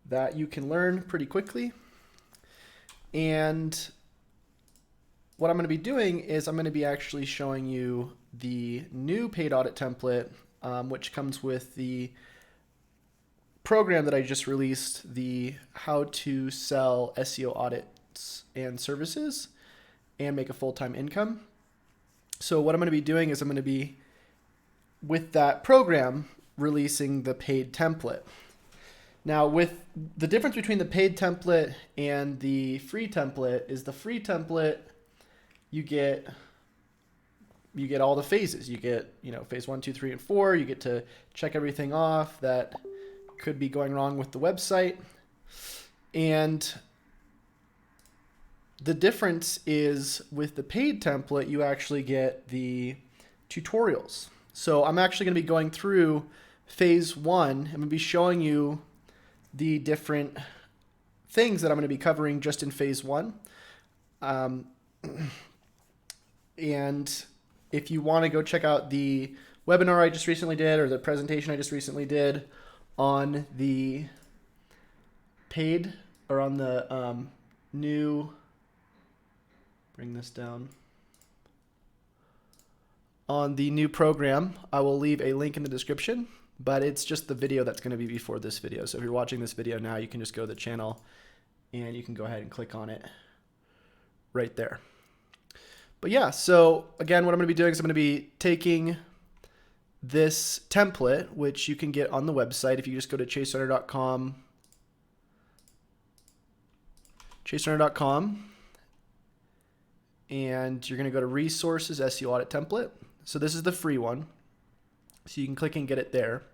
that you can learn pretty quickly. And what I'm going to be doing is I'm going to be actually showing you the new paid audit template, which comes with the program that I just released, the how to sell SEO audits and services and make a full-time income. So what I'm going to be doing is I'm going to be, with that program, releasing the paid template. Now, with the difference between the paid template and the free template is the free template, you get all the phases. You get, phase 1, 2, 3, and 4. You get to check everything off that could be going wrong with the website. And the difference is with the paid template, you actually get the tutorials. So I'm actually going to be going through phase 1. I'm going to be showing you the different things that I'm going to be covering just in phase 1. And if you want to go check out the webinar I just recently did or the presentation I just recently did on the paid or on the new, bring this down, on the new program, I will leave a link in the description, but it's just the video that's going to be before this video. So if you're watching this video now, you can just go to the channel and you can go ahead and click on it right there. But yeah, so again, what I'm going to be doing is I'm going to be taking this template, which you can get on the website. If you just go to chaserunner.com, and you're going to go to resources, SEO audit template. So this is the free one. So you can click and get it there.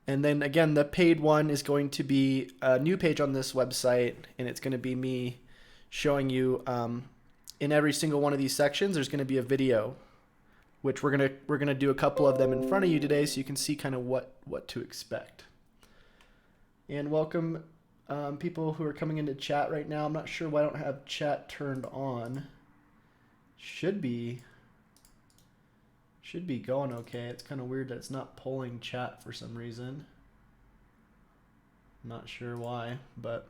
And then again, the paid one is going to be a new page on this website, and it's going to be me showing you in every single one of these sections, there's going to be a video, which we're gonna do a couple of them in front of you today, so you can see kind of what to expect. And welcome people who are coming into chat right now. I'm not sure why I don't have chat turned on. Should be going okay. It's kind of weird that it's not polling chat for some reason. Not sure why, but.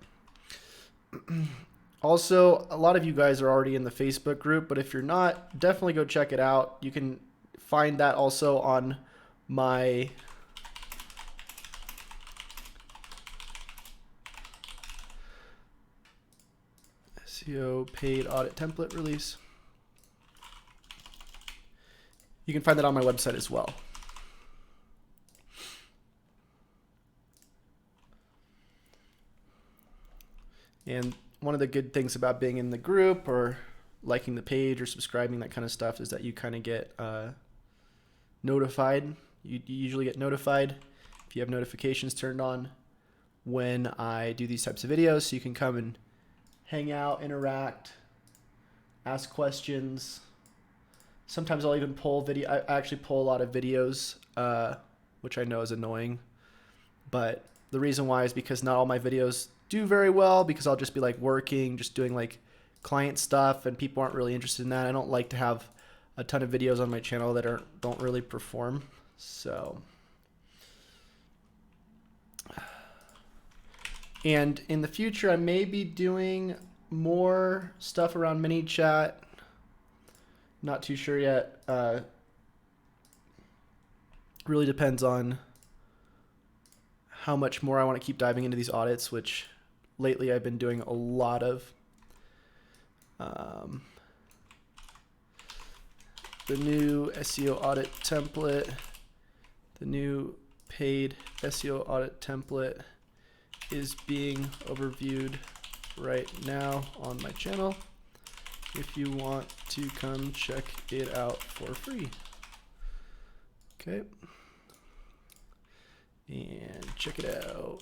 Also, a lot of you guys are already in the Facebook group, but if you're not, definitely go check it out. You can find that also on my SEO paid audit template release. You can find that on my website as well. And one of the good things about being in the group or liking the page or subscribing, that kind of stuff, is that you kind of get notified. You usually get notified if you have notifications turned on when I do these types of videos, so you can come and hang out, interact, ask questions. Sometimes I'll even pull video. I actually pull a lot of videos, which I know is annoying, but the reason why is because not all my videos do very well, because I'll just be like working, just doing like client stuff, and people aren't really interested in that. I don't like to have a ton of videos on my channel that don't really perform. So, and in the future, I may be doing more stuff around mini chat. Not too sure yet. Really depends on how much more I want to keep diving into these audits, which lately I've been doing a lot of. The new SEO audit template, the new paid SEO audit template is being overviewed right now on my channel. If you want to come check it out for free. Okay. And check it out.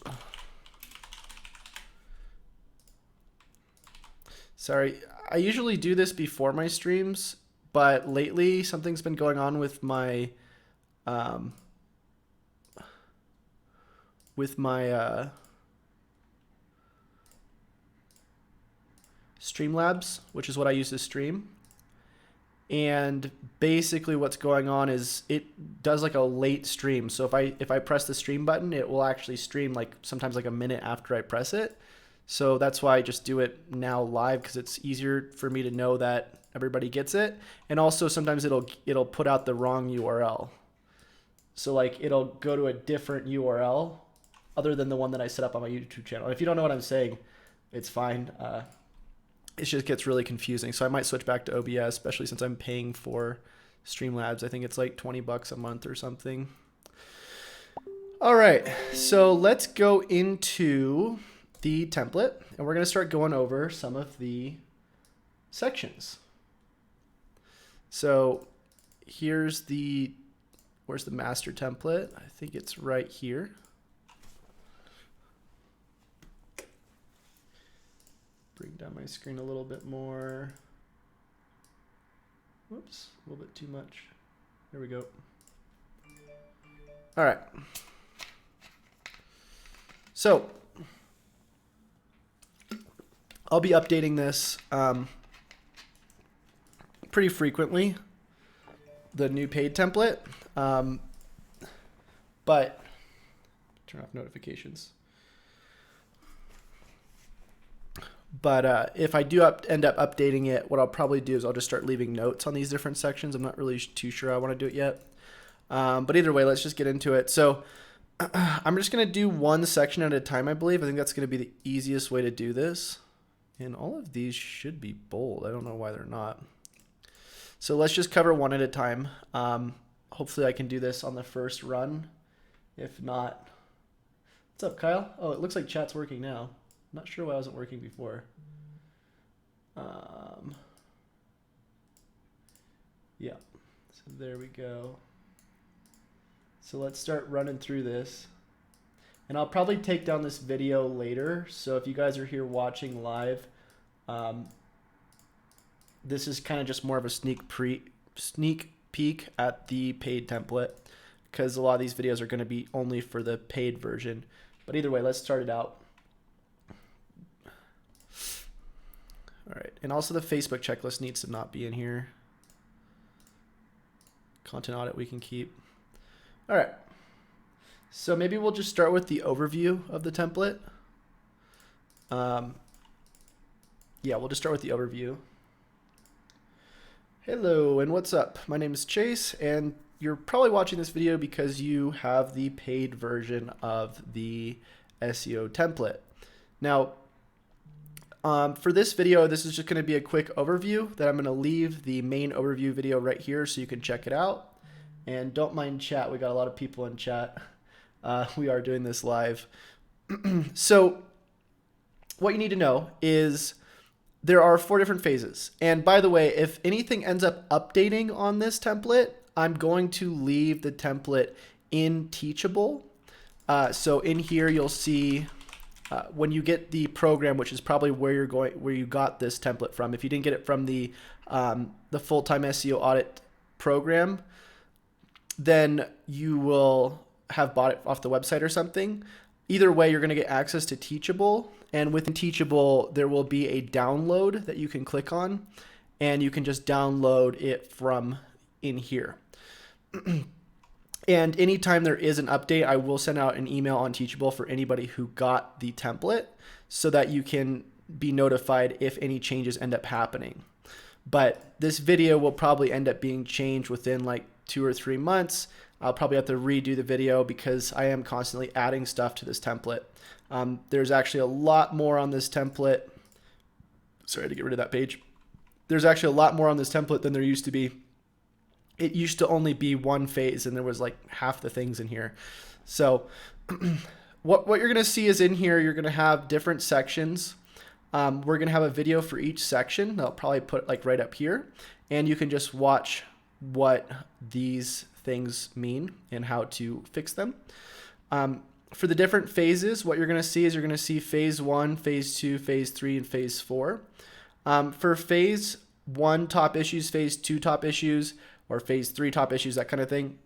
Sorry, I usually do this before my streams, but lately something's been going on with my Streamlabs, which is what I use to stream. And basically what's going on is it does like a late stream. So if I press the stream button, it will actually stream like sometimes like a minute after I press it. So that's why I just do it now live, because it's easier for me to know that everybody gets it. And also sometimes it'll put out the wrong URL. So like it'll go to a different URL other than the one that I set up on my YouTube channel. If you don't know what I'm saying, it's fine. It just gets really confusing. So I might switch back to OBS, especially since I'm paying for Streamlabs. I think it's like 20 bucks a month or something. All right, so let's go into the template, and we're going to start going over some of the sections. So where's the master template? I think it's right here. Bring down my screen a little bit more. Whoops, a little bit too much. There we go. All right. So I'll be updating this pretty frequently, the new paid template, but turn off notifications. But if I do end up updating it, what I'll probably do is I'll just start leaving notes on these different sections. I'm not really too sure I want to do it yet. But either way, let's just get into it. So I'm just going to do one section at a time, I believe. I think that's going to be the easiest way to do this. And all of these should be bold. I don't know why they're not. So let's just cover one at a time. Hopefully I can do this on the first run. If not, what's up, Kyle? Oh, it looks like chat's working now. I'm not sure why it wasn't working before. Yeah, so there we go. So let's start running through this. And I'll probably take down this video later. So if you guys are here watching live, this is kind of just more of a sneak peek at the paid template, because a lot of these videos are going to be only for the paid version. But either way, let's start it out. All right, and also the Facebook checklist needs to not be in here. Content audit we can keep. All right, so maybe we'll just start with the overview of the template. Yeah, we'll just start with the overview. Hello, and what's up? My name is Chase, and you're probably watching this video because you have the paid version of the SEO template. Now, for this video, this is just going to be a quick overview that I'm going to leave the main overview video right here so you can check it out. And don't mind chat. We got a lot of people in chat. We are doing this live. So what you need to know is there are 4 different phases. And by the way, if anything ends up updating on this template, I'm going to leave the template in Teachable. So in here, you'll see when you get the program, which is probably where you got this template from. If you didn't get it from the full-time SEO audit program, then you will have bought it off the website or something. Either way, you're going to get access to Teachable, and within Teachable, there will be a download that you can click on, and you can just download it from in here. And anytime there is an update, I will send out an email on Teachable for anybody who got the template so that you can be notified if any changes end up happening. But this video will probably end up being changed within like 2 or 3 months. I'll probably have to redo the video because I am constantly adding stuff to this template. There's actually a lot more on this template. Sorry to get rid of that page. There's actually a lot more on this template than there used to be. It used to only be one phase, and there was like half the things in here. So what you're going to see is in here, you're going to have different sections. We're going to have a video for each section. I'll probably put like right up here, and you can just watch what these things mean and how to fix them. For the different phases, what you're going to see is you're going to see phase 1, phase 2, phase 3, and phase 4. For phase 1 top issues, phase 2 top issues, or phase 3 top issues, that kind of thing,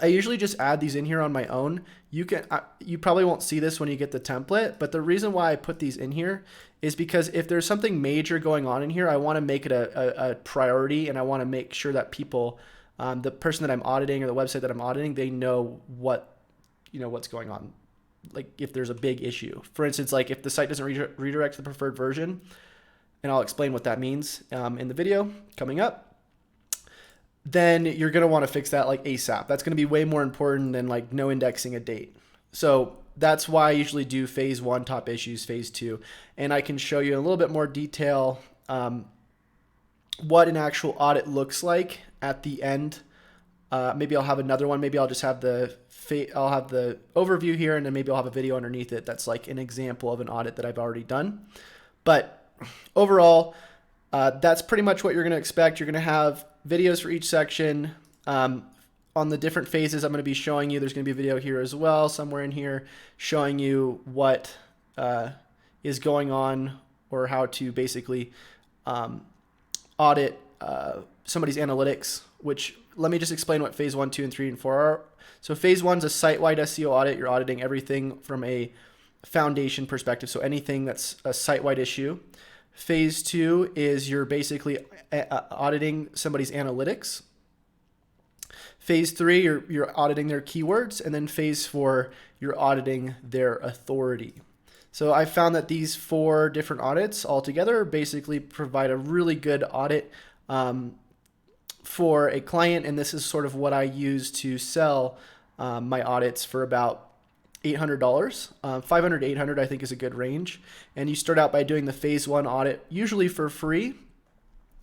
I usually just add these in here on my own. You probably won't see this when you get the template, but the reason why I put these in here is because if there's something major going on in here, I want to make it a priority, and I want to make sure that people, the person that I'm auditing or the website that I'm auditing, they know what's going on. Like if there's a big issue, for instance, like if the site doesn't redirect to the preferred version, and I'll explain what that means in the video coming up, then you're going to want to fix that like ASAP. That's going to be way more important than like no indexing a date. So that's why I usually do phase 1 top issues, phase 2, and I can show you in a little bit more detail what an actual audit looks like at the end. Maybe I'll have another one. Maybe I'll just have I'll have the overview here, and then maybe I'll have a video underneath it that's like an example of an audit that I've already done. But overall, that's pretty much what you're going to expect. You're going to have videos for each section. On the different phases, I'm going to be showing you, there's going to be a video here as well, somewhere in here, showing you what is going on, or how to basically audit somebody's analytics, which let me just explain what phase 1, 2, and 3, and 4 are. So phase 1 is a site-wide SEO audit. You're auditing everything from a foundation perspective, so anything that's a site-wide issue. Phase 2 is you're basically auditing somebody's analytics. Phase 3, you're auditing their keywords. And then phase 4, you're auditing their authority. So I found that these 4 different audits altogether basically provide a really good audit for a client. And this is sort of what I use to sell my audits for about $800. $500 to $800 I think is a good range. And you start out by doing the phase 1 audit, usually for free.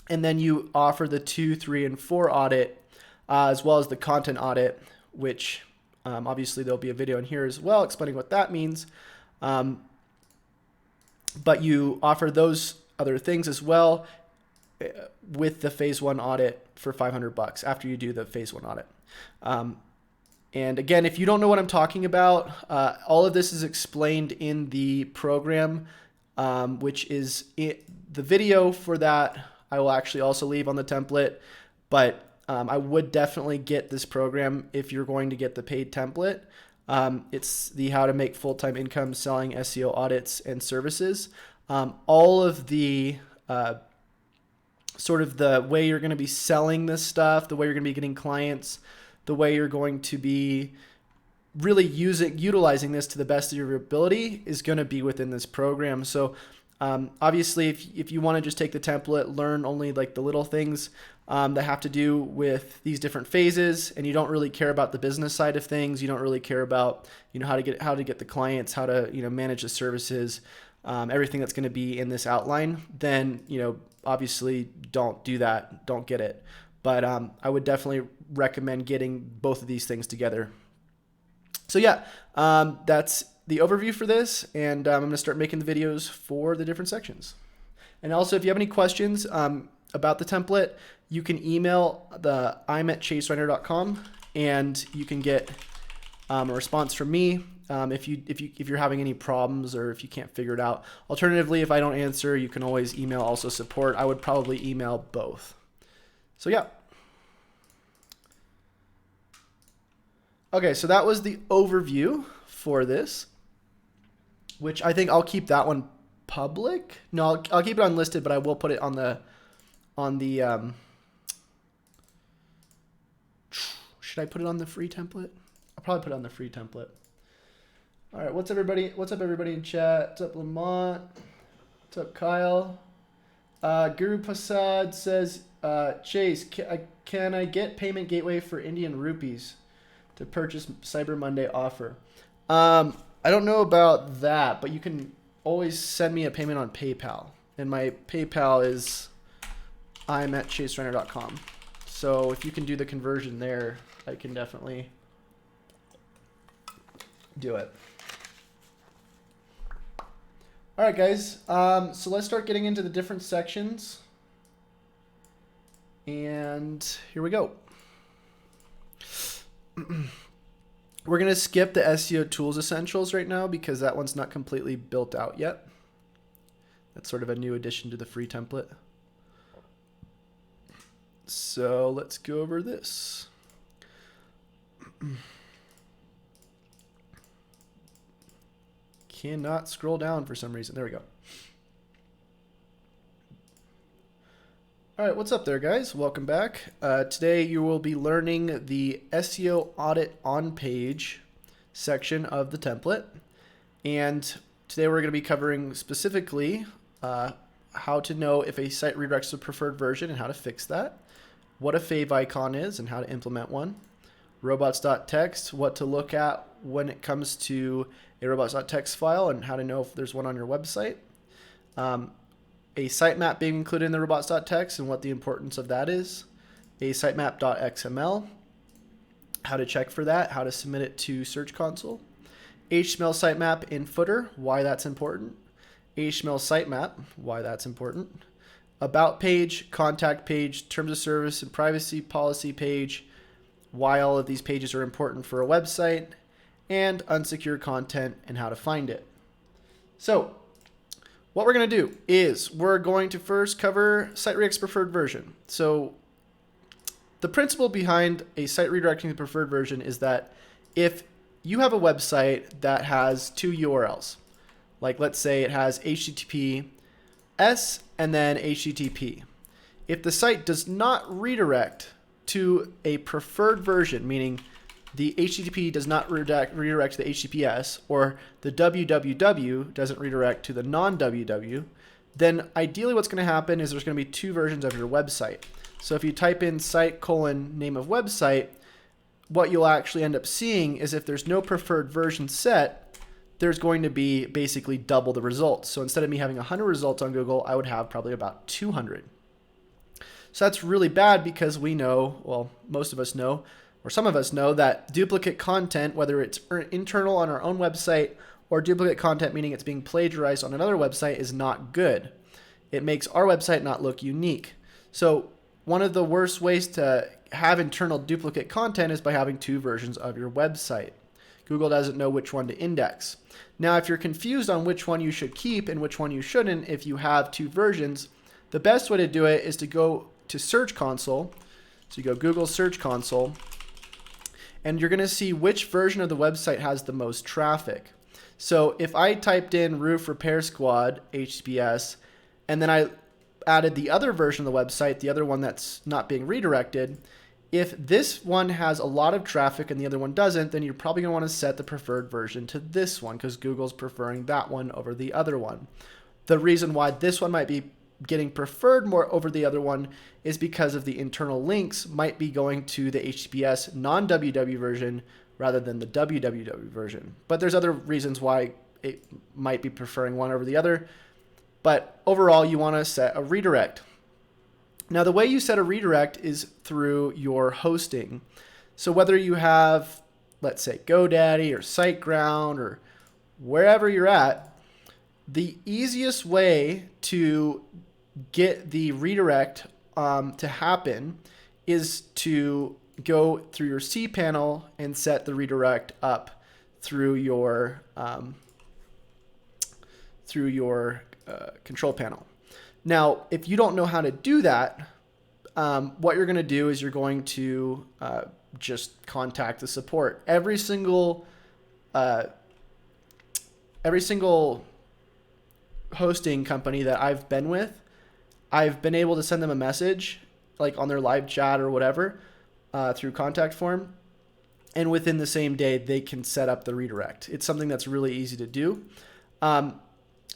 And then you offer the 2, 3, and 4 audit, as well as the content audit, which obviously there'll be a video in here as well explaining what that means. But you offer those other things as well with the phase 1 audit for $500 after you do the phase 1 audit. And again, if you don't know what I'm talking about, all of this is explained in the program, which is the video for that. I will actually also leave on the template, but I would definitely get this program if you're going to get the paid template. It's the How to Make Full-Time Income Selling SEO Audits and Services. All of the sort of the way you're going to be selling this stuff, the way you're going to be getting clients, the way you're going to be really utilizing this to the best of your ability is going to be within this program. So obviously, if you want to just take the template, learn only like the little things that have to do with these different phases, and you don't really care about the business side of things, you don't really care about how to get the clients, how to manage the services, everything that's going to be in this outline, then obviously don't do that, don't get it. But I would definitely recommend getting both of these things together. So yeah, that's the overview for this, and I'm going to start making the videos for the different sections. And also, if you have any questions about the template, you can email the I'm@chasereiner.com, and you can get a response from me if you're having any problems or if you can't figure it out. Alternatively, if I don't answer, you can always email also support. I would probably email both. So yeah. Okay, so that was the overview for this, which I think I'll keep that one public. No, I'll keep it unlisted, but I will put it on the should I put it on the free template? I'll probably put it on the free template. All right, what's up everybody in chat? What's up Lamont? What's up Kyle? Guru Prasad says, Chase, can I get payment gateway for Indian rupees to purchase Cyber Monday offer? I don't know about that, but you can always send me a payment on PayPal. And my PayPal is I'm@chasereiner.com. So if you can do the conversion there, I can definitely do it. All right, guys. So let's start getting into the different sections. And here we go. We're going to skip the SEO tools essentials right now because that one's not completely built out yet. That's sort of a new addition to the free template. So let's go over this. Cannot scroll down for some reason. There we go. All right, what's up there, guys? Welcome back. Today you will be learning the SEO Audit on page section of the template. And today we're going to be covering specifically how to know if a site redirects to preferred version and how to fix that, what a fave icon is and how to implement one, robots.txt, what to look at when it comes to a robots.txt file and how to know if there's one on your website, a sitemap being included in the robots.txt and what the importance of that is, a sitemap.xml, how to check for that, how to submit it to Search Console, HTML sitemap in footer, why that's important, HTML sitemap, why that's important, about page, contact page, terms of service and privacy policy page, why all of these pages are important for a website, and unsecured content and how to find it. So what we're going to do is we're going to first cover site redirects preferred version. So the principle behind a site redirecting to preferred version is that if you have a website that has two URLs, like let's say it has HTTPS and then HTTP. If the site does not redirect to a preferred version, meaning the HTTP does not redirect to the HTTPS, or the www doesn't redirect to the non-www, then ideally what's going to happen is there's going to be two versions of your website. So if you type in site : name of website, what you'll actually end up seeing is if there's no preferred version set, there's going to be basically double the results. So instead of me having 100 results on Google, I would have probably about 200. So that's really bad because we know, well, most of us know, or some of us know, that duplicate content, whether it's internal on our own website or duplicate content, meaning it's being plagiarized on another website, is not good. It makes our website not look unique. So one of the worst ways to have internal duplicate content is by having two versions of your website. Google doesn't know which one to index. Now, if you're confused on which one you should keep and which one you shouldn't, if you have two versions, the best way to do it is to go to Search Console. So you go Google Search Console, and you're going to see which version of the website has the most traffic. So if I typed in Roof Repair Squad HTTPS, and then I added the other version of the website, the other one that's not being redirected, if this one has a lot of traffic and the other one doesn't, then you're probably going to want to set the preferred version to this one because Google's preferring that one over the other one. The reason why this one might be getting preferred more over the other one is because of the internal links might be going to the HTTPS non-www version rather than the www version. But there's other reasons why it might be preferring one over the other. But overall, you want to set a redirect. Now, the way you set a redirect is through your hosting. So whether you have, let's say, GoDaddy or SiteGround or wherever you're at, the easiest way to get the redirect to happen is to go through your cPanel and set the redirect up through your control panel. Now, if you don't know how to do that, what you're going to do is you're going to just contact the support. Every single hosting company that I've been with, I've been able to send them a message like on their live chat or whatever through contact form, and within the same day they can set up the redirect. It's something that's really easy to do.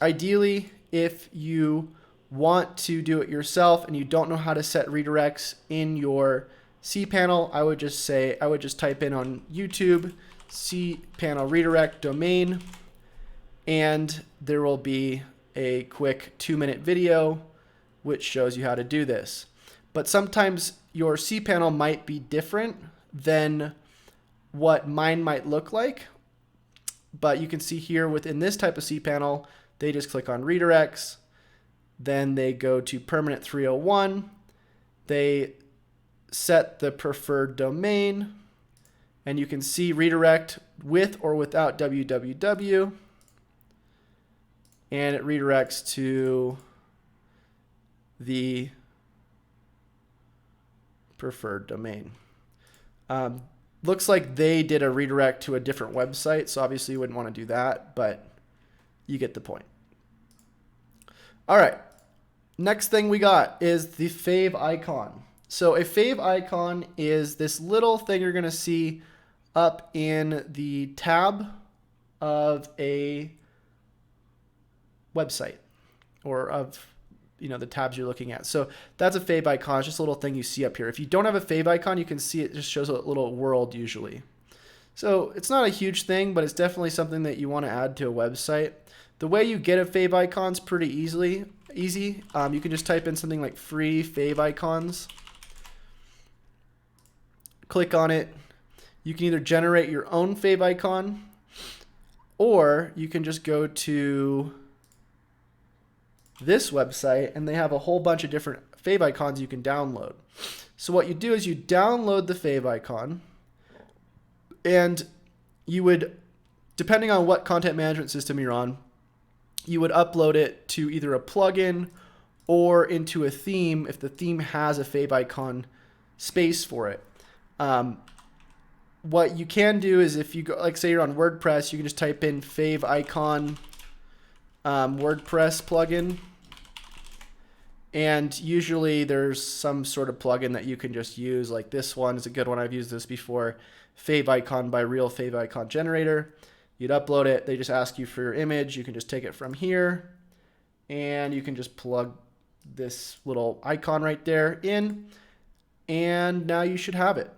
Ideally, if you want to do it yourself and you don't know how to set redirects in your cPanel, I would just type in on YouTube cPanel redirect domain, and there will be a quick 2-minute video which shows you how to do this. But sometimes your cPanel might be different than what mine might look like. But you can see here within this type of cPanel, they just click on redirects. Then they go to permanent 301. They set the preferred domain, and you can see redirect with or without www. And it redirects to the preferred domain. looks like they did a redirect to a different website, so obviously you wouldn't want to do that, but you get the point. All right, next thing we got is the fave icon. So a fave icon is this little thing you're going to see up in the tab of a website, or of the tabs you're looking at. So that's a fave icon. It's just a little thing you see up here. If you don't have a fave icon, you can see it just shows a little world usually. So it's not a huge thing, but it's definitely something that you want to add to a website. The way you get a fave icon is pretty easy. You can just type in something like free fave icons. Click on it. You can either generate your own fave icon, or you can just go to this website and they have a whole bunch of different fave icons you can download. So what you do is you download the fave icon, and you would, depending on what content management system you're on, you would upload it to either a plugin or into a theme if the theme has a fave icon space for it. What you can do is, if you go, like say you're on WordPress, you can just type in fave icon WordPress plugin. And usually there's some sort of plugin that you can just use. Like this one is a good one. I've used this before. Fave icon by Real Fave Icon Generator. You'd upload it. They just ask you for your image. You can just take it from here, and you can just plug this little icon right there in, and now you should have it.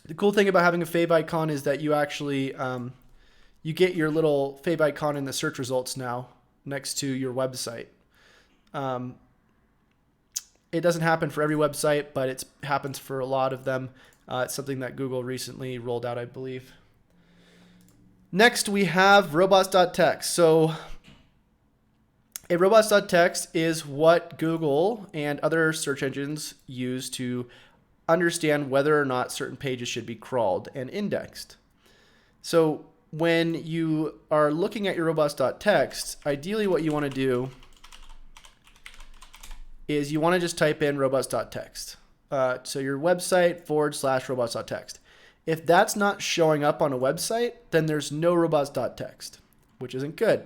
The cool thing about having a fave icon is that you actually you get your little fave icon in the search results now next to your website. It doesn't happen for every website, but it happens for a lot of them. It's something that Google recently rolled out, I believe. Next, we have robots.txt. So a robots.txt is what Google and other search engines use to understand whether or not certain pages should be crawled and indexed. So when you are looking at your robots.txt, ideally what you want to do is you want to just type in robots.txt. So your website /robots.txt. If that's not showing up on a website, then there's no robots.txt, which isn't good.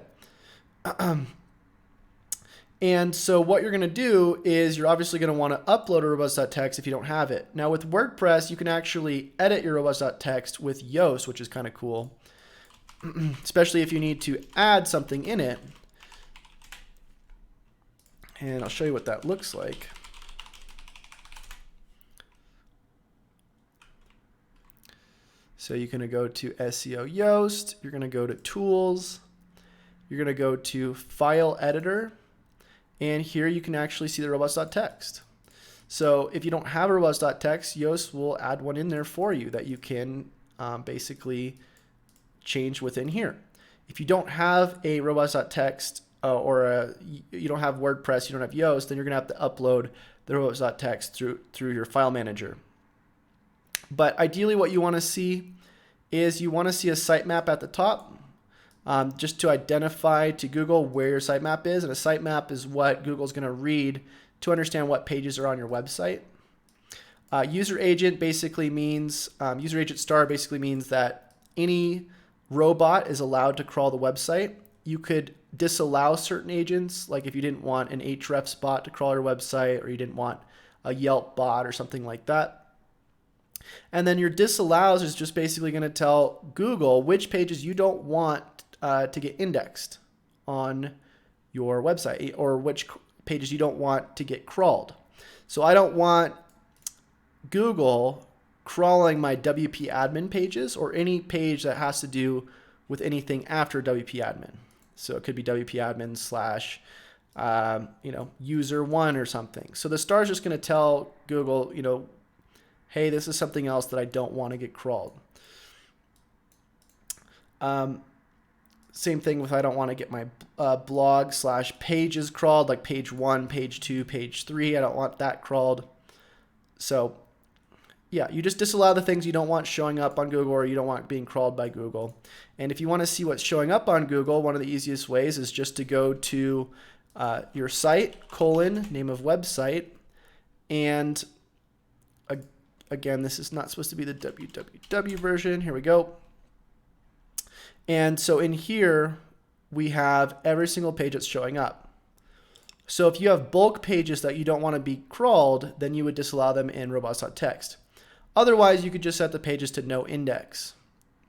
And so what you're going to do is you're obviously going to want to upload a robots.txt if you don't have it. Now with WordPress, you can actually edit your robots.txt with Yoast, which is kind of cool, especially if you need to add something in it. And I'll show you what that looks like. So you're going to go to SEO Yoast. You're going to go to Tools. You're going to go to File Editor. And here you can actually see the robots.txt. So if you don't have a robots.txt, Yoast will add one in there for you that you can basically change within here. If you don't have a robots.txt you don't have WordPress, you don't have Yoast, then you're going to have to upload the robots.txt through your file manager. But ideally what you want to see is you want to see a sitemap at the top, just to identify to Google where your sitemap is. And a sitemap is what Google's going to read to understand what pages are on your website. User agent basically means, user agent star basically means that any robot is allowed to crawl the website. You could disallow certain agents, like if you didn't want an Ahrefs bot to crawl your website, or you didn't want a Yelp bot or something like that. And then your disallows is just basically going to tell Google which pages you don't want to get indexed on your website, or which pages you don't want to get crawled. So I don't want Google crawling my WP admin pages, or any page that has to do with anything after WP admin. So it could be WP admin / user one or something. So the star is just going to tell Google, hey, this is something else that I don't want to get crawled. Same thing with, I don't want to get my blog / pages crawled, like page 1, page 2, page 3. I don't want that crawled. So yeah, you just disallow the things you don't want showing up on Google, or you don't want being crawled by Google. And if you want to see what's showing up on Google, one of the easiest ways is just to go to your site, name of website, and Again, this is not supposed to be the www version. Here we go. And so in here, we have every single page that's showing up. So if you have bulk pages that you don't want to be crawled, then you would disallow them in robots.txt. Otherwise, you could just set the pages to no index.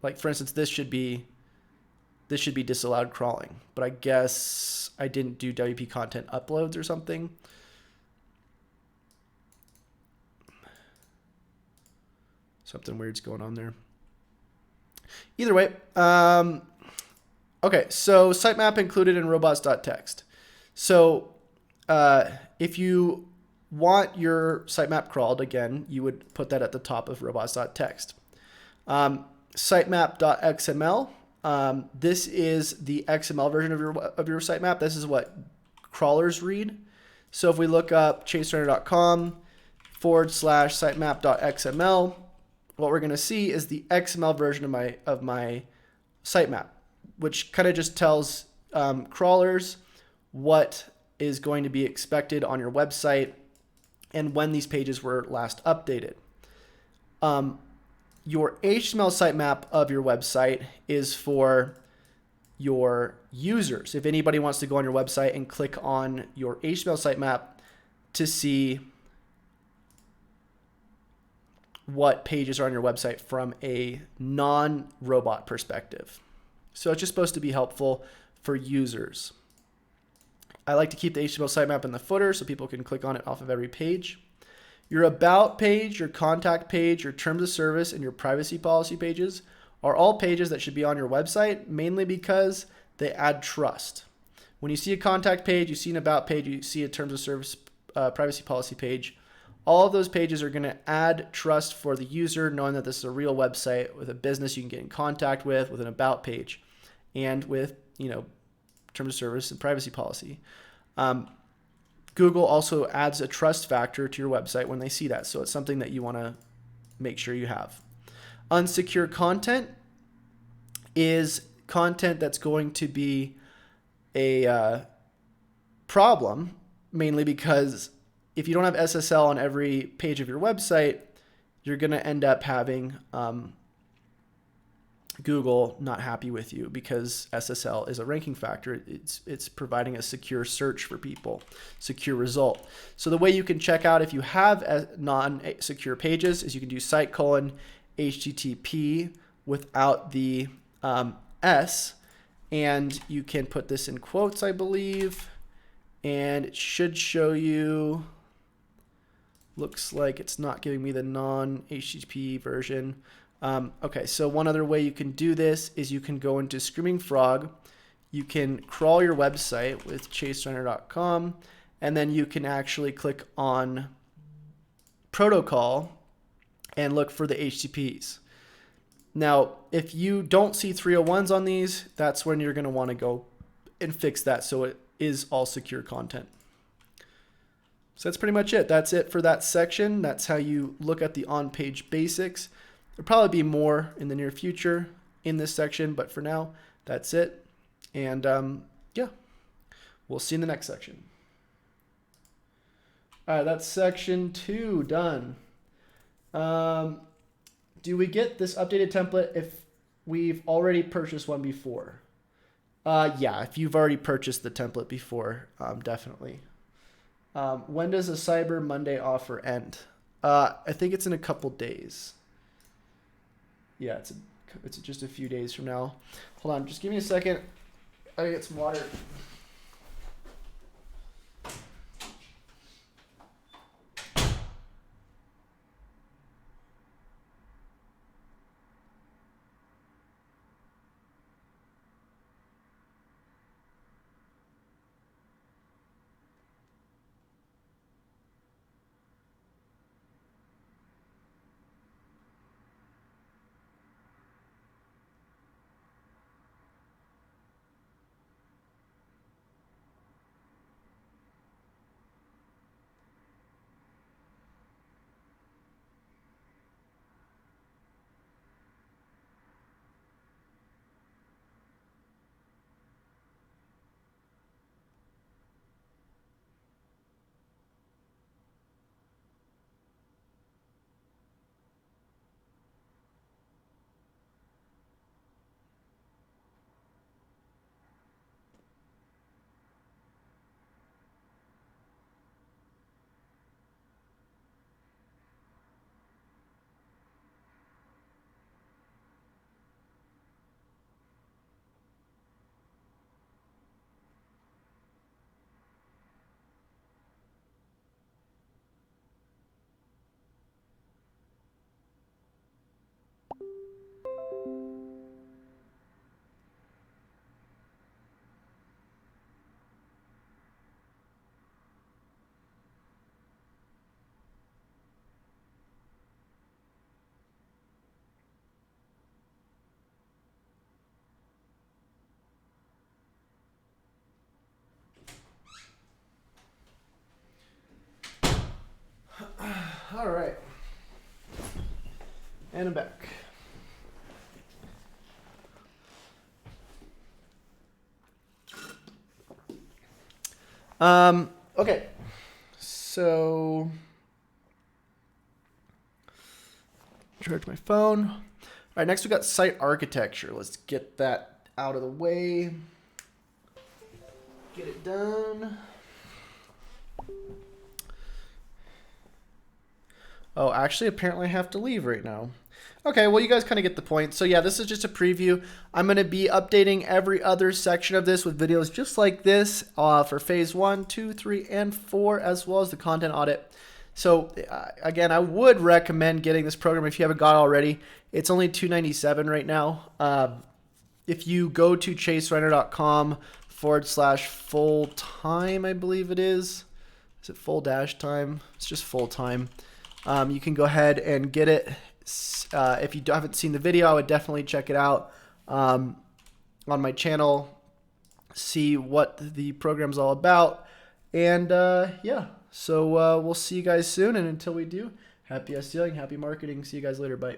Like for instance, this should be disallowed crawling, but I guess I didn't do WP content uploads or something. Something weird's going on there. Either way, okay, so sitemap included in robots.txt. So if you want your sitemap crawled, again, you would put that at the top of robots.txt. Sitemap.xml, this is the XML version of your sitemap. This is what crawlers read. So if we look up chaserunner.com/sitemap.xml, what we're going to see is the XML version of my sitemap, which kind of just tells crawlers what is going to be expected on your website and when these pages were last updated. Your HTML sitemap of your website is for your users. If anybody wants to go on your website and click on your HTML sitemap to see what pages are on your website from a non-robot perspective. So it's just supposed to be helpful for users. I like to keep the HTML sitemap in the footer so people can click on it off of every page. Your about page, your contact page, your terms of service, and your privacy policy pages are all pages that should be on your website, mainly because they add trust. When you see a contact page, you see an about page, you see a terms of service privacy policy page, all of those pages are going to add trust for the user, knowing that this is a real website with a business you can get in contact with an about page, and with, terms of service and privacy policy. Google also adds a trust factor to your website when they see that, so it's something that you want to make sure you have. Unsecure content is content that's going to be a problem, mainly because if you don't have SSL on every page of your website, you're going to end up having Google not happy with you, because SSL is a ranking factor. It's providing a secure search for people, secure result. So the way you can check out if you have non-secure pages is you can do site:/HTTP without the S, and you can put this in quotes, I believe, and it should show you. Looks like it's not giving me the non-HTTP version. Okay, so one other way you can do this is you can go into Screaming Frog. You can crawl your website with chaserunner.com, and then you can actually click on protocol and look for the HTTPs. Now, if you don't see 301s on these, that's when you're going to want to go and fix that so it is all secure content. So that's pretty much it. That's it for that section. That's how you look at the on-page basics. There'll probably be more in the near future in this section, but for now, that's it. And yeah, we'll see you in the next section. All right, that's section 2 done. Do we get this updated template if we've already purchased one before? Yeah, if you've already purchased the template before, definitely. When does the Cyber Monday offer end? I think it's in a couple days. Yeah, it's just a few days from now. Hold on, just give me a second. I gotta get some water. All right. And I'm back. Okay. So charge my phone. All right, next we got site architecture. Let's get that out of the way. Get it done. Oh, actually, apparently I have to leave right now. Okay, well, you guys kind of get the point. So yeah, this is just a preview. I'm going to be updating every other section of this with videos just like this for phase 1, 2, 3, and 4, as well as the content audit. So again, I would recommend getting this program if you haven't got it already. It's only $297 right now. If you go to chasereiner.com/full-time, I believe it is. Is it full-time? It's just full-time. You can go ahead and get it. If you haven't seen the video, I would definitely check it out on my channel, see what the program's all about. And yeah, so we'll see you guys soon. And until we do, happy SEOing, happy marketing. See you guys later. Bye.